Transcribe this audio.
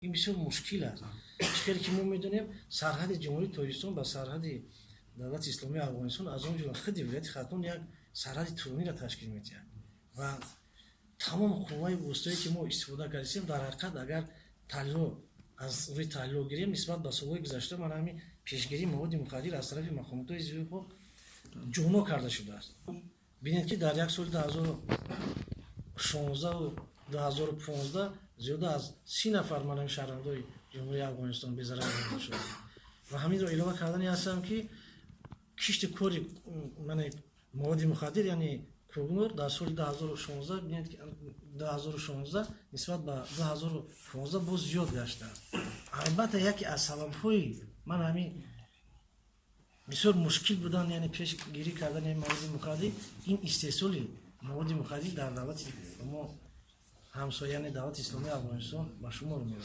این بسیار مشکل است. چیزی که ما میدونیم سرحد جمهوری تاجیکستان با سرحد دولت اسلامی افغانستان از اون جمله خود ولایت خاتون یک سرحد طولانی را تشکیل میده و تمام قوای وسطایی که ما استفاده کردیم در حقیقت اگر تحلیل از روی تحلیل گیریم نسبت به سالهای گذشته من همین پیشگیری مواد مخدر از طرف مقامات ضعیف جمع کرده شده است. ببینید که در یک سال 2016 و 2015 زیاده از 30 نفر من شهروندای جمهوری افغانستان به ضرر رسیده شده و همین رو اعلام کردن هستم که کشت کاری من مواد مخدر یعنی کوگنور در سال 2016 ببینید که 2016 نسبت به 2015 باز زیاد گشته. البته یکی از سبب‌های من همین بسیار مشکل بودن یعنی پیشگیری کردن این مواد مخدر این استحصال مواد مخدر در دولت ما همسایه دولت اسلامی افغانستان به شما رو میاد.